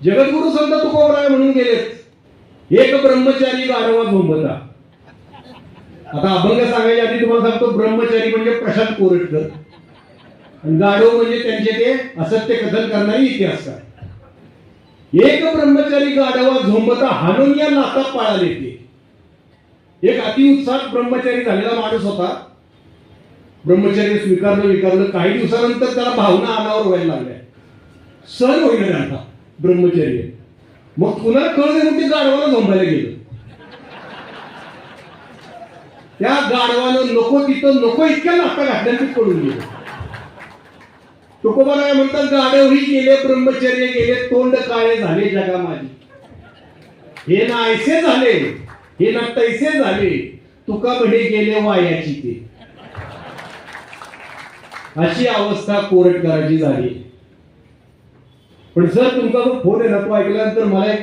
जगद्गुरु संत तुकोबराय म्हणून गेलेत, एक ब्रह्मचारी गाढवा झोंबता. आता अभंग सांगायच्या आधी तुम्हाला सांगतो, ब्रह्मचारी म्हणजे प्रशांत कोरटकर आणि गाढव म्हणजे त्यांचे ते असत्य कथन करणारे इतिहासकार. एक ब्रह्मचारी गाढवा झोंबता हाणून या लाथा पाळाले ते. एक अतिउत्साह ब्रह्मचारी झालेला माणूस होता. ब्रह्मचर्य स्वीकारलं काही दिवसानंतर त्याला भावना अनावर व्हायला लागल्या, सण होईल त्यांना ब्रह्मचर्य. मग पुन्हा कळले म्हणून ते गाढवाला झोंबायला गेलं. त्या गाढवानं नको तिथं नको इतक्या लाथा घातल्या ते पडून गेलं. तुकोबाराय म्हणतात, गाढवही गेले ब्रह्मचर्य गेले, तोंड काळे झाले जगा माझी. हे ना ऐसे झाले, हे ना तैसे झाले, तुका म्हणे गेले वायाची ते. अशी अवस्था कोरटकरांची झाली. पण जर तुमचा जो फोन आहे ना, तो ऐकल्यानंतर मला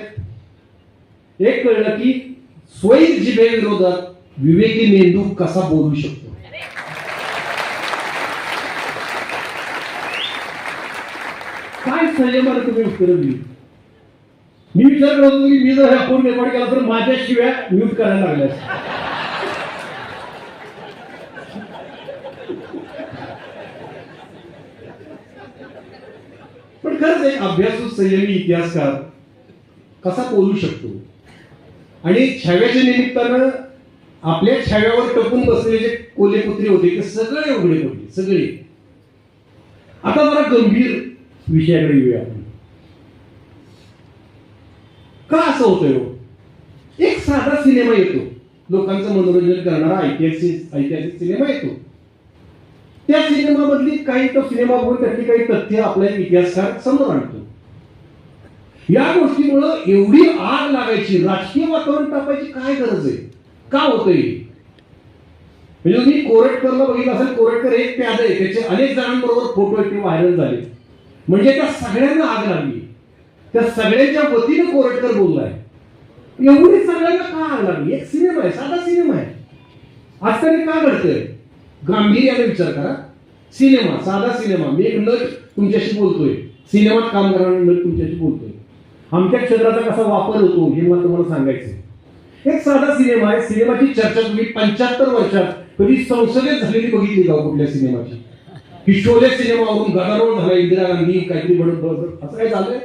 एक कळलं की स्वैर जिभे विरोधात विवेकी मेंदू कसा बोलू शकतो. काय संयमाने तुम्ही उत्तर दिली. मी विचार करत होतो की मी जर हा फोन रेकॉर्ड केला तर माझ्या शिव्या म्यूट करायला लागल्या. पण खरंच एक अभ्यासू संयमी इतिहासकार कसा बोलू शकतो. आणि छाव्याच्या निमित्तानं आपल्या छाव्यावर टपून बसलेले जे कोल्हेपुत्री होते ते सगळे उघडे पडले, सगळे. आता जरा गंभीर विषयाकडे येऊया आपण. का असं होतंय? एक साधा सिनेमा येतो, लोकांचं मनोरंजन करणारा ऐतिहासिक सिनेमा येतो. त्या सिनेमामधली काही तो सिनेमा बघून त्यातली काही तथ्य आपला इतिहासकार समोर आणतो. या गोष्टीमुळं एवढी आग लागायची, राजकीय वातावरण तापायची काय गरज आहे? का होतंय? म्हणजे तुम्ही कोरटकरला बघितलं असेल, कोरटकर एक प्याद आहे, त्याचे अनेक जणांबरोबर फोटो ते व्हायरल झाले. म्हणजे त्या सगळ्यांना आग लागली, त्या सगळ्यांच्या वतीनं कोरटकर बोललाय. एवढी सगळ्यांना का आग लागली? एक सिनेमा आहे, साधा सिनेमा आहे. आजकाल का घडतंय? गांभीर्याने विचार करा. सिनेमा, साधा सिनेमा, मी एक नट तुमच्याशी बोलतोय, सिनेमात काम करणारा नट तुमच्याशी बोलतोय. आमच्या क्षेत्राचा कसा वापर होतो हे मला तुम्हाला सांगायचं. एक साधा सिनेमा आहे. सिनेमाची चर्चा तुम्ही 75 वर्षात कधी संसदेत झालेली बघितली का कुठल्या सिनेमाची? की शोले सिनेमावरून गदारोळ झाला, इंदिरा गांधी काहीतरी बडबड असं काय झालंय?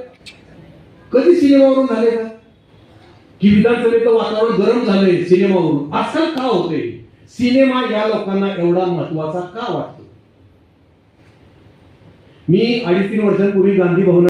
कधी सिनेमावरून झाले का? की विधानसभेचं वातावरण गरम झालंय सिनेमावरून? आजकाल का होतंय? सिनेमा या लोकांना एवढा महत्वाचा का वाटतो? मी 2.5-3 वर्षांपूर्वी गांधी भवन